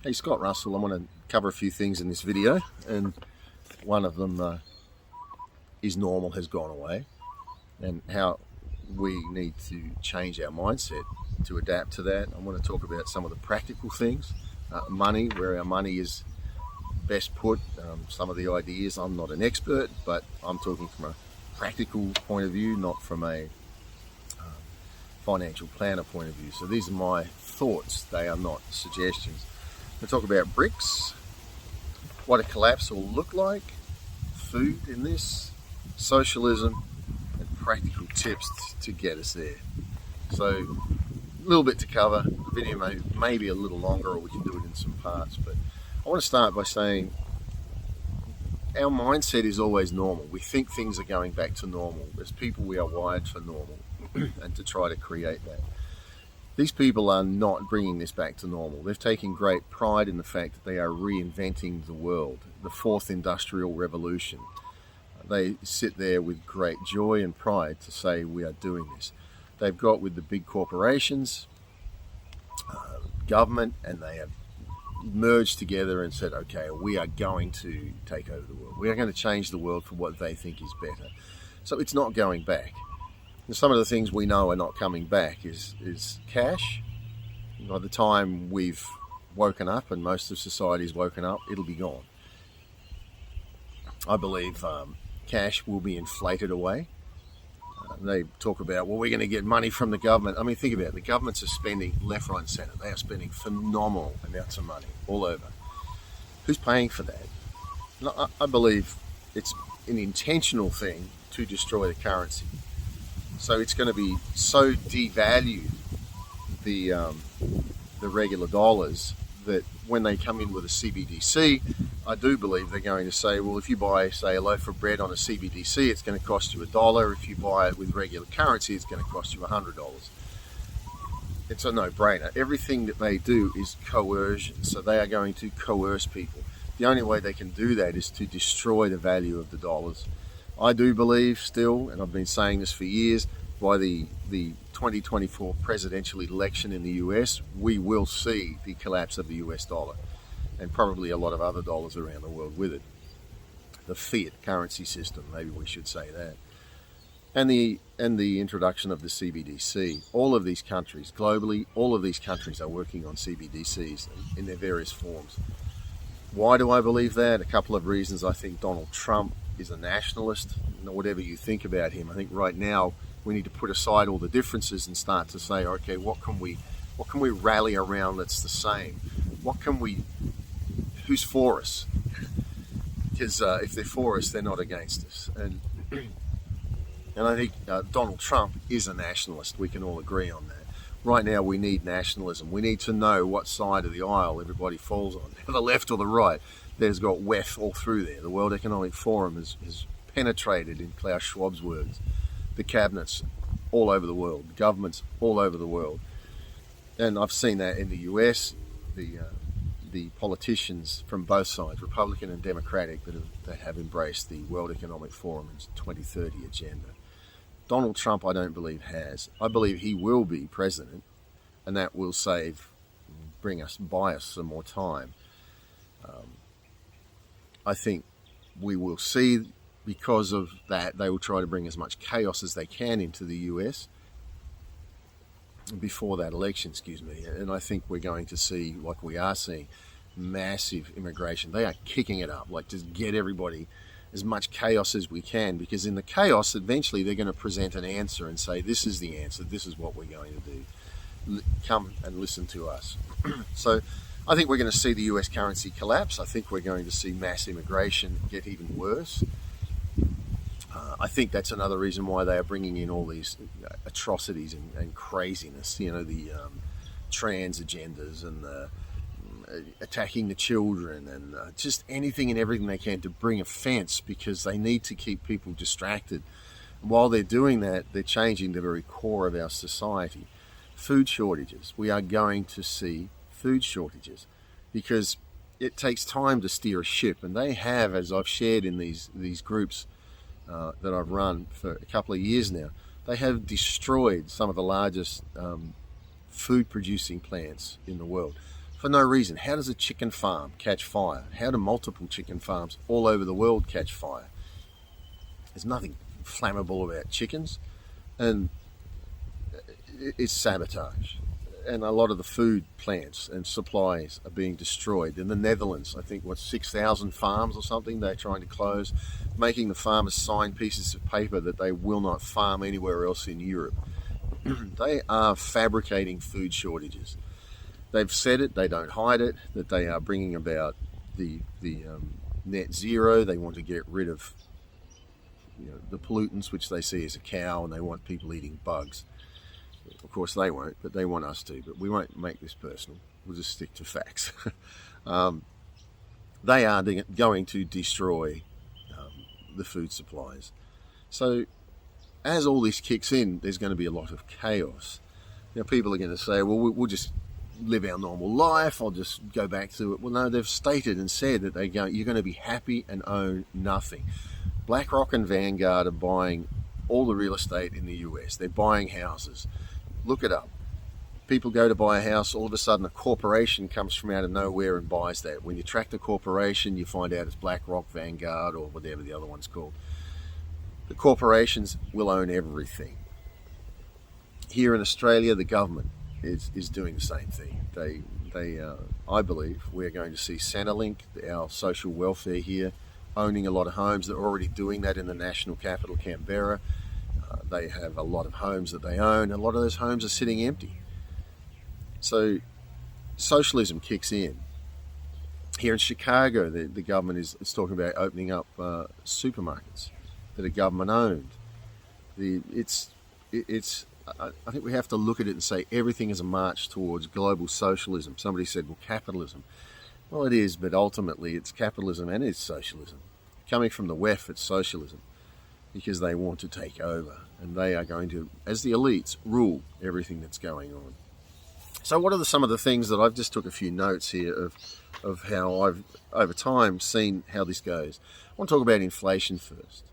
Hey, Scott Russell. I want to cover a few things in this video, and one of them is normal has gone away, and how we need to change our mindset to adapt to that. I want to talk about some of the practical things, money, where our money is best put, some of the ideas. I'm not an expert, but I'm talking from a practical point of view, not from a financial planner point of view. So these are my thoughts, they are not suggestions. We'll talk about BRICS, what a collapse will look like, food in this, socialism, and practical tips to get us there. So a little bit to cover. The video may be a little longer, or we can do it in some parts, but I want to start by saying our mindset is always normal. We think things are going back to normal. As people, we are wired for normal and to try to create that. These people are not bringing this back to normal. They've taken great pride in the fact that they are reinventing the world, the fourth industrial revolution. They sit there with great joy and pride to say we are doing this. They've got with the big corporations, government, and they have merged together and said, okay, we are going to take over the world. We are going to change the world for what they think is better. So it's not going back. And some of the things we know are not coming back is cash. By the time we've woken up, and most of society's woken up, it'll be gone. I believe cash will be inflated away. They talk about, well, we're going to get money from the government. I mean, think about it. The governments are spending left, right, and centre. They are spending phenomenal amounts of money all over. Who's paying for that? No, I believe it's an intentional thing to destroy the currency. So it's going to be so devalue the regular dollars that when they come in with a CBDC, I do believe they're going to say, well, if you buy, say, a loaf of bread on a CBDC, it's going to cost you $1. If you buy it with regular currency, it's going to cost you $100. It's a no-brainer. Everything that they do is coercion, so they are going to coerce people. The only way they can do that is to destroy the value of the dollars. I do believe still, and I've been saying this for years, by the 2024 presidential election in the US, we will see the collapse of the US dollar, and probably a lot of other dollars around the world with it. The fiat currency system, maybe we should say that. And the introduction of the CBDC. All of these countries, globally, all of these countries are working on CBDCs in their various forms. Why do I believe that? A couple of reasons. I think Donald Trump is a nationalist. Whatever you think about him, I think right now we need to put aside all the differences and start to say, okay, what can we rally around that's the same? Who's for us? Because if they're for us, they're not against us. And I think Donald Trump is a nationalist. We can all agree on that. Right now, we need nationalism. We need to know what side of the aisle everybody falls on, the left or the right. There's got WEF all through there. The World Economic Forum has penetrated, in Klaus Schwab's words, the cabinets all over the world, governments all over the world. And I've seen that in the US, the politicians from both sides, Republican and Democratic, that have embraced the World Economic Forum's 2030 agenda. Donald Trump, I don't believe, has. I believe he will be president, and that will buy us some more time. I think we will see, because of that, they will try to bring as much chaos as they can into the US before that election, and I think we're going to see, like we are seeing, massive immigration. They are kicking it up, like just get everybody as much chaos as we can, because in the chaos, eventually they're going to present an answer and say, this is the answer, this is what we're going to do. Come and listen to us. So I think we're going to see the US currency collapse. I think we're going to see mass immigration get even worse. I think that's another reason why they are bringing in all these atrocities and craziness, the trans agendas and the attacking the children and just anything and everything they can to bring offense, because they need to keep people distracted. While they're doing that, they're changing the very core of our society. Food shortages. We are going to see food shortages because it takes time to steer a ship, and they have, as I've shared in these groups that I've run for a couple of years now, they have destroyed some of the largest food producing plants in the world. for no reason. How does a chicken farm catch fire? How do multiple chicken farms all over the world catch fire? There's nothing flammable about chickens, and it's sabotage. And a lot of the food plants and supplies are being destroyed. In the Netherlands, I think, 6,000 farms or something they're trying to close, making the farmers sign pieces of paper that they will not farm anywhere else in Europe. They are fabricating food shortages. They've said it, they don't hide it, that they are bringing about the net zero. They want to get rid of the pollutants, which they see as a cow, and they want people eating bugs. Of course they won't, but they want us to. But we won't make this personal. We'll just stick to facts. They are going to destroy the food supplies. So as all this kicks in, there's going to be a lot of chaos. People are going to say, well, we'll just live our normal life. I'll just go back to it. Well, no, they've stated and said that you're going to be happy and own nothing. BlackRock and Vanguard are buying all the real estate in the US. They're buying houses. Look it up. People go to buy a house, all of a sudden a corporation comes from out of nowhere and buys that. When you track the corporation, you find out it's BlackRock, Vanguard, or whatever the other one's called. The corporations will own everything. Here in Australia, the government is doing the same thing. I believe we're going to see Centrelink, our social welfare here, owning a lot of homes. They're already doing that in the national capital, Canberra. They have a lot of homes that they own. A lot of those homes are sitting empty. So socialism kicks in. Here in Chicago, the government is talking about opening up supermarkets that are government owned. I think we have to look at it and say everything is a march towards global socialism. Somebody said, well, capitalism. Well, it is, but ultimately it's capitalism and it's socialism. Coming from the WEF, it's socialism, because they want to take over, and they are going to, as the elites, rule everything that's going on. So what are some of the things that I've just took a few notes here of how I've over time seen how this goes. I want to talk about inflation first.